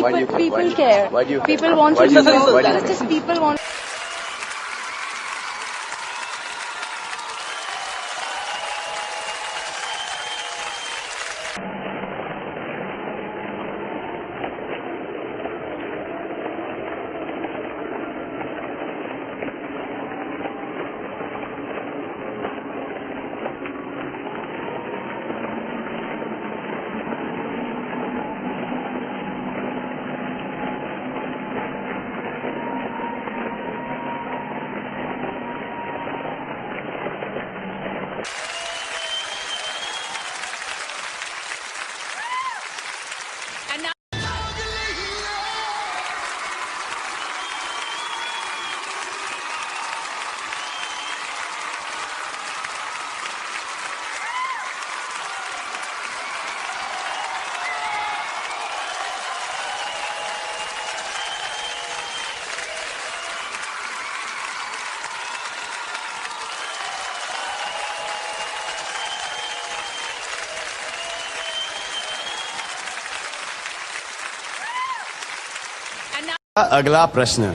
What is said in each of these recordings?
People care. People want to know. Just people want. अगला प्रश्न,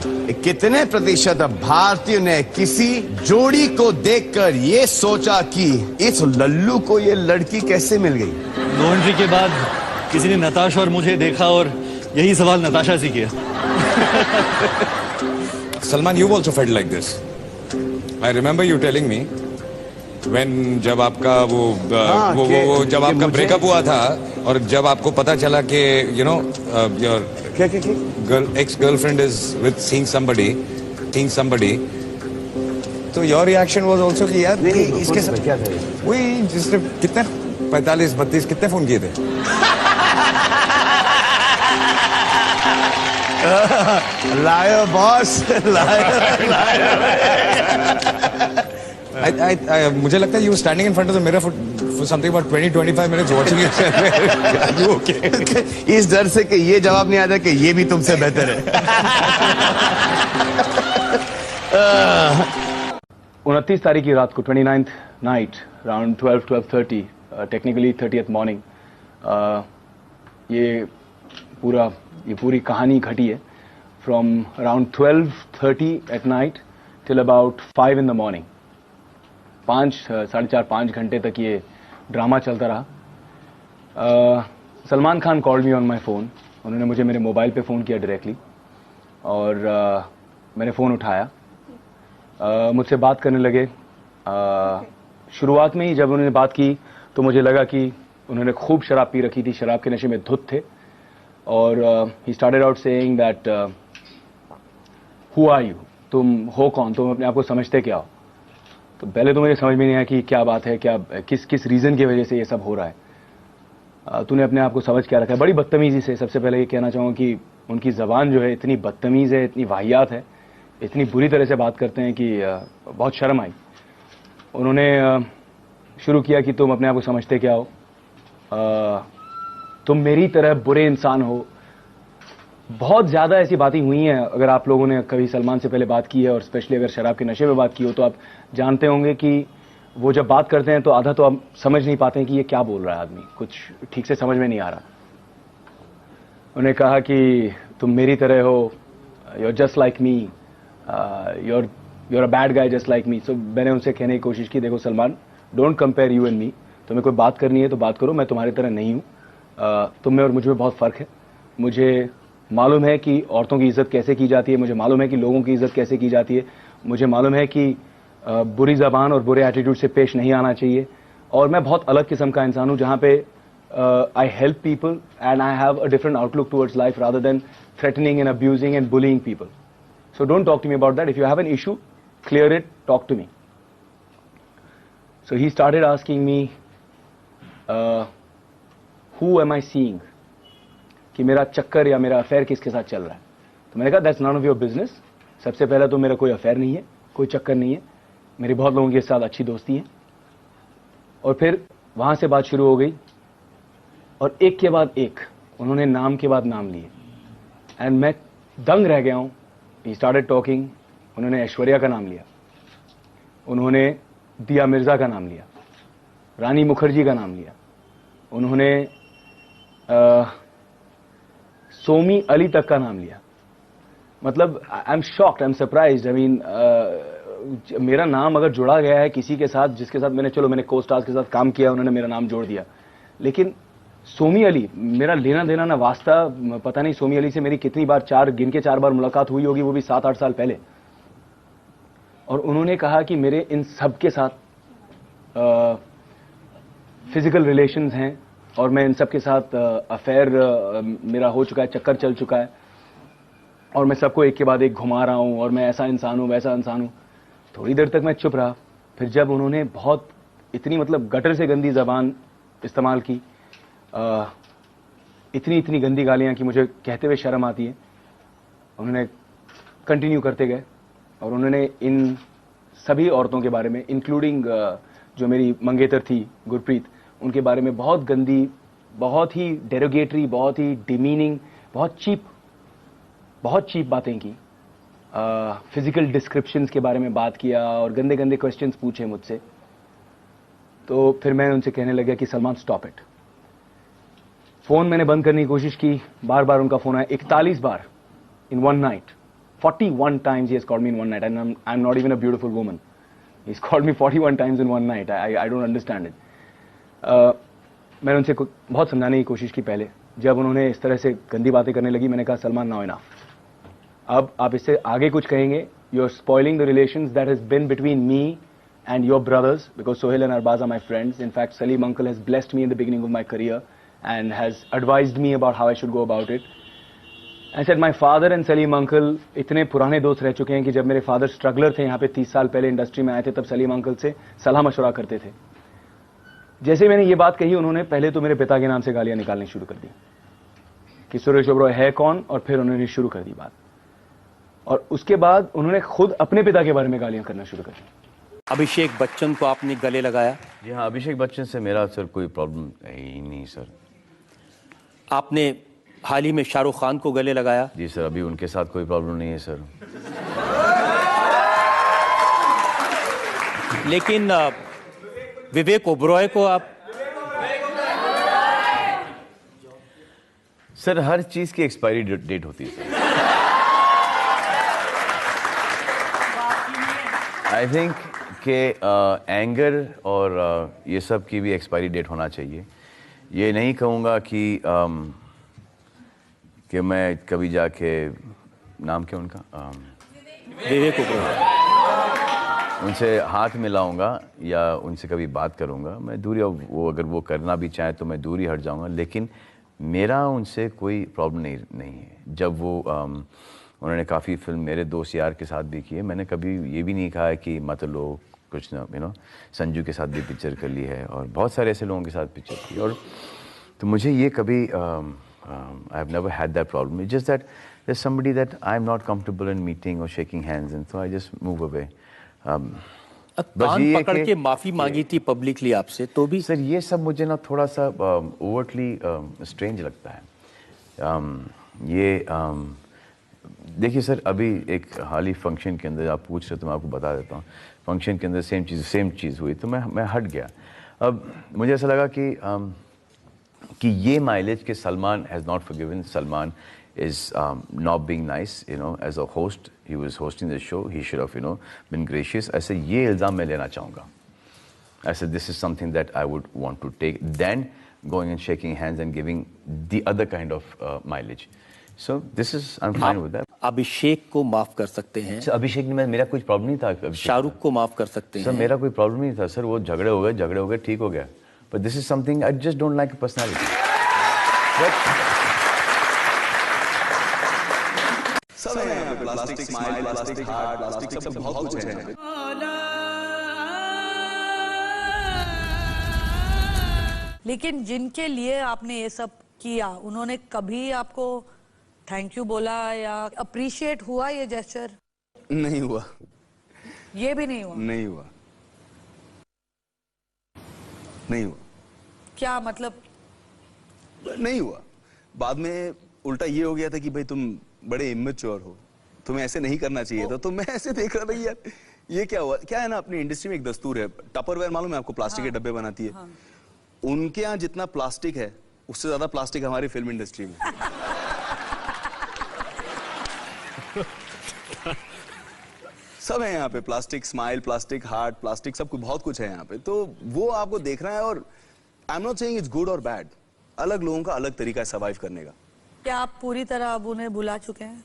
कितने प्रतिशत भारतीयों ने किसी जोड़ी को देखकर ये सोचा कि इस लल्लू को ये लड़की कैसे मिल गई? लॉन्ड्री के बाद किसी ने नताशा और मुझे देखा और यही सवाल नताशा से किया। Salman, you also felt like this. I remember you telling me when जब आपका वो जब आपका ब्रेकअप हुआ था और जब आपको पता चला कि you know your ex-girlfriend is with seeing somebody, तो your reaction was also कि यार इसके साथ क्या था? वही जिसने कितने 45-32 कितने फोन किए थे? लायर बॉस, मुझे लगता है you were standing in front of the mirror for something about 20-25 minutes watching it. Are you okay? इस डर से कि ये जवाब नहीं आता कि ये भी तुमसे बेहतर है। 29 तारीख की रात को 29th night around 12:30 technically 30th morning ये पूरी कहानी घटी है from around 12:30 at night till about 5 in the morning। 4.5 घंटे तक ये ड्रामा चलता रहा। Salman Khan called me on my phone. उन्होंने मुझे मेरे मोबाइल पे फ़ोन किया डायरेक्टली और मैंने फ़ोन उठाया। मुझसे बात करने लगे। शुरुआत में ही जब उन्होंने बात की तो मुझे लगा कि उन्होंने खूब शराब पी रखी थी, शराब के नशे में धुत थे। और he started out saying that who are you, तुम हो कौन, तुम अपने आप को समझते क्या हो? तो पहले तो मुझे समझ में नहीं आया कि क्या बात है, क्या किस रीज़न की वजह से ये सब हो रहा है। तूने अपने आप को समझ क्या रखा है? बड़ी बदतमीज़ी से। सबसे पहले ये कहना चाहूँगा कि उनकी ज़बान जो है इतनी बदतमीज़ है, इतनी वाहियात है, इतनी बुरी तरह से बात करते हैं कि बहुत शर्म आई। उन्होंने शुरू किया कि तुम अपने आप को समझते क्या हो, तुम मेरी तरह बुरे इंसान हो। बहुत ज़्यादा ऐसी बातें हुई हैं। अगर आप लोगों ने कभी सलमान से पहले बात की है और स्पेशली अगर शराब के नशे में बात की हो तो आप जानते होंगे कि वो जब बात करते हैं तो आधा तो आप समझ नहीं पाते हैं कि ये क्या बोल रहा है आदमी, कुछ ठीक से समझ में नहीं आ रहा। उन्हें कहा कि तुम मेरी तरह हो, you are just like me, you are a bad guy just like me. So मैंने उनसे कहने की कोशिश की, देखो Salman, don't compare you and me. तुम्हें कोई बात करनी है तो बात करो, मैं तुम्हारी तरह नहीं हूँ। तुम में और मुझ में बहुत फ़र्क है। मुझे मालूम है कि औरतों की इज़्ज़त कैसे की जाती है, मुझे मालूम है कि लोगों की इज़्ज़त कैसे की जाती है, मुझे मालूम है कि बुरी ज़बान और बुरे एटीट्यूड से पेश नहीं आना चाहिए। और मैं बहुत अलग किस्म का इंसान हूँ जहाँ पे I help people and I have a different outlook towards life rather than threatening and abusing and bullying people. So don't talk to me about that. If you have an issue, clear it, talk to me. So he started asking me who am I seeing, कि मेरा चक्कर या मेरा affair किसके साथ चल रहा है। तो मैंने कहा that's none of your business. सबसे पहले तो मेरा कोई अफेयर नहीं है, कोई चक्कर नहीं है, मेरी बहुत लोगों के साथ अच्छी दोस्ती है। और फिर वहां से बात शुरू हो गई और एक के बाद एक उन्होंने नाम के बाद नाम लिए एंड मैं दंग रह गया हूं। He started talking. उन्होंने ऐश्वर्या का नाम लिया, उन्होंने दिया मिर्जा का नाम लिया, रानी मुखर्जी का नाम लिया, उन्होंने सोमी अली तक का नाम लिया। मतलब I am shocked, I am surprised. I mean मेरा नाम अगर जुड़ा गया है किसी के साथ जिसके साथ मैंने को स्टार्स के साथ काम किया, उन्होंने मेरा नाम जोड़ दिया, लेकिन सोमी अली, मेरा लेना देना ना वास्ता, पता नहीं सोमी अली से मेरी कितनी बार, गिन के 4 बार मुलाकात हुई होगी, वो भी 7-8 साल पहले। और उन्होंने कहा कि मेरे इन सब के साथ फिजिकल रिलेशंस हैं और मैं इन सब के साथ अफेयर मेरा हो चुका है, चक्कर चल चुका है, और मैं सबको एक के बाद एक घुमा रहा हूं, और मैं ऐसा इंसान हूं, वैसा इंसान हूं। थोड़ी देर तक मैं चुप रहा, फिर जब उन्होंने बहुत इतनी मतलब गटर से गंदी जबान इस्तेमाल की, इतनी गंदी गालियां कि मुझे कहते हुए शर्म आती है, उन्होंने कंटिन्यू करते गए। और उन्होंने इन सभी औरतों के बारे में, इंक्लूडिंग जो मेरी मंगेतर थी गुरप्रीत, उनके बारे में बहुत गंदी, बहुत ही डेरोगेटरी, बहुत ही डिमीनिंग, बहुत चीप बातें की। फिजिकल डिस्क्रिप्शंस के बारे में बात किया और गंदे गंदे क्वेश्चंस पूछे मुझसे। तो फिर मैं उनसे कहने लगा कि सलमान स्टॉप इट। फोन मैंने बंद करने की कोशिश की, बार बार उनका फोन आया, 41 बार in one night, 41 times he has called me in one night, and I'm not even a beautiful woman. He's called me 41 times in one night. I don't understand it. मैंने उनसे बहुत समझाने की कोशिश की पहले। जब उन्होंने इस तरह से गंदी बातें करने लगी, मैंने कहा सलमान नाउ इनफ, अब आप इससे आगे कुछ कहेंगे, you are spoiling the relations that has been between me and your brothers, because Sohail and Arbaz are my friends. In fact, Salim uncle has blessed me in the beginning of my career and has advised me about how I should go about it. I said, my father and Salim uncle इतने पुराने दोस्त रह चुके हैं कि जब मेरे father struggler थे यहाँ पे 30 साल पहले इंडस्ट्री में आए थे, तब सलीम अंकल से सलाह मशवरा करते थे। जैसे मैंने ये बात कही, उन्होंने पहले तो मेरे पिता के नाम से गालियां निकालनी शुरू कर दी कि सुरेश ओबरॉय है कौन, और फिर उन्होंने शुरू कर दी बात, और उसके बाद उन्होंने खुद अपने पिता के बारे में गालियां करना शुरू कर दी। अभिषेक बच्चन को आपने गले लगाया? जी हाँ, अभिषेक बच्चन से मेरा सर कोई प्रॉब्लम ही नहीं सर। आपने हाल ही में शाहरुख खान को गले लगाया? जी सर, अभी उनके साथ कोई प्रॉब्लम नहीं है सर। लेकिन विवेक ओबरॉय को आप? सर हर चीज की एक्सपायरी डेट होती है सर। आई थिंक कि एंगर और ये सब की भी एक्सपायरी डेट होना चाहिए। ये नहीं कहूँगा कि मैं कभी जाके, नाम क्या उनका, विवेक ओबरॉय, उनसे हाथ मिलाऊंगा या उनसे कभी बात करूंगा, मैं दूरी, वो अगर वो करना भी चाहे तो मैं दूरी हट जाऊंगा, लेकिन मेरा उनसे कोई प्रॉब्लम नहीं है। जब वो उन्होंने काफ़ी फिल्म मेरे दोस्त यार के साथ भी की है, मैंने कभी ये भी नहीं कहा है कि मत लो कुछ ना, संजू के साथ भी पिक्चर कर ली है और बहुत सारे ऐसे लोगों के साथ पिक्चर की, और तो मुझे ये कभी I have never had that problem. It's just that there's somebody that I'm not comfortable in meeting or shaking hands, and so I just move away. कान पकड़ के माफी मांगी थी पब्लिकली आपसे, तो भी? सर ये सब मुझे ना थोड़ा सा ओवरटली स्ट्रेंज लगता है। ये देखिए सर, अभी एक हाल ही फंक्शन के अंदर आप पूछ रहे तो मैं आपको बता देता हूँ। फंक्शन के अंदर सेम चीज़ हुई, तो मैं हट गया। अब मुझे ऐसा लगा कि ये माइलेज के Salman has not forgiven, Salman is not being nice, as a host. He was hosting the show. He should have, been gracious. ऐसे ये इल्ज़ाम मैं लेना चाहूँगा। I said this is something that I would want to take than going and shaking hands and giving the other kind of mileage. So this is, I'm fine with that. अभिषेक को माफ कर सकते हैं? सर अभिषेक ने, मेरा कुछ problem नहीं था। शाहरुख को माफ कर सकते हैं? सर मेरा कोई प्रॉब्लम नहीं था सर, वो झगड़े हो गए ठीक हो गया। But this is something I just don't like a personality. सब है यहाँ पे, plastic smile, plastic heart, plastic सब बहुत कुछ है। लेकिन जिनके लिए आपने ये सब किया, उन्होंने कभी आपको थैंक यू बोला या अप्रिशिएट हुआ ये जेस्चर? नहीं हुआ। ये भी नहीं हुआ? नहीं हुआ। नहीं हुआ। क्या मतलब? नहीं हुआ। बाद में उल्टा ये हो गया था कि भाई तुम बड़े इमेच्योर हो, तुम्हें ऐसे नहीं करना चाहिए था। तो मैं ऐसे देख रहा था यार ये क्या हुआ। क्या है ना, अपनी इंडस्ट्री में एक दस्तूर है, टपरवेयर मालूम है आपको, प्लास्टिक के डब्बे बनाती है। उनके यहाँ जितना प्लास्टिक है उससे ज्यादा प्लास्टिक हमारी फिल्म इंडस्ट्री में। सब है यहाँ पे, plastic smile, plastic heart, plastic सब कुछ, बहुत कुछ है यहाँ पे। तो वो आपको देखना है। और I am not saying it's good और बैड, अलग लोगों का अलग तरीका है सर्वाइव करने का। क्या आप पूरी तरह अब उन्हें भुला चुके हैं?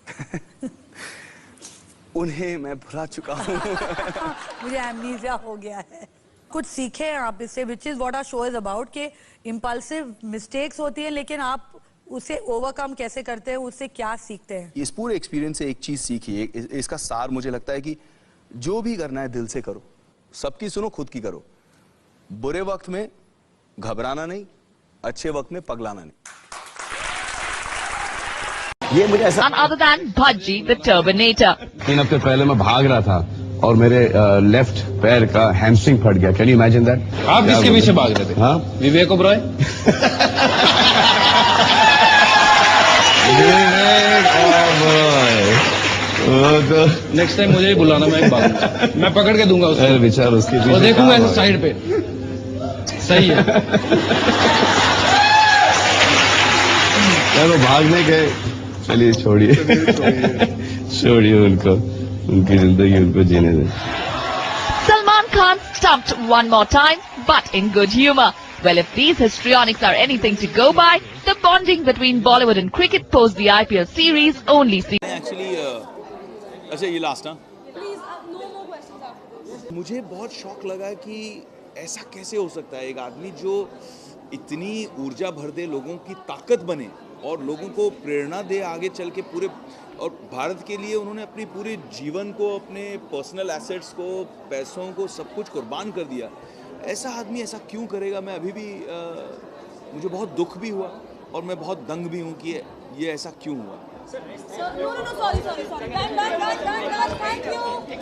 उन्हें मैं भुला चुका हूँ। मुझे एमनीसिया हो गया है। कुछ सीखे हैं आप इससे, which is what our show is about, कि इम्पल्सिव मिस्टेक्स होती है लेकिन आप उसे ओवरकम कैसे करते हैं, उससे क्या सीखते हैं? इस पूरे एक्सपीरियंस से एक चीज सीखी, इसका सार मुझे लगता है कि जो भी करना है दिल से करो, सबकी सुनो, खुद की करो। बुरे वक्त में घबराना नहीं, अच्छे वक्त में पगलाना नहीं। ये मुझे ऐसा None other than Bhaji the Turbinator. 3 हफ्ते पहले मैं भाग रहा था और मेरे लेफ्ट पैर का हैमस्ट्रिंग फट गया। Can you imagine that? आप किसके पीछे भाग रहे थे? हाँ, विवेक ओबरॉय। नेक्स्ट टाइम मुझे ही बुलाना, मैं भागूंगा, मैं पकड़ के दूंगा उसको, विचार उसके और देखूंगा ऐसे साइड पे। सही है। चलो भागने गए, चलिए छोड़िए छोड़िए उनको, उनकी जिंदगी उनको जीने दें। Salman Khan stumped one more time, but in good humor. Well, if these histrionics are anything to go by, the bonding between Bollywood and cricket post the IPL series only seems. Actually अच्छा ये last ना, Please, no more questions after this. मुझे बहुत शौक लगा कि ऐसा कैसे हो सकता है, एक आदमी जो इतनी ऊर्जा भर दे, लोगों की ताकत बने और लोगों को प्रेरणा दे आगे चल के पूरे, और भारत के लिए उन्होंने अपनी पूरे जीवन को, अपने पर्सनल एसेट्स को, पैसों को, सब कुछ कुर्बान कर दिया। ऐसा आदमी ऐसा क्यों करेगा? मैं अभी भी मुझे बहुत दुख भी हुआ और मैं बहुत दंग भी हूँ कि ये ऐसा क्यों हुआ। Sir, no, sorry. Thank you.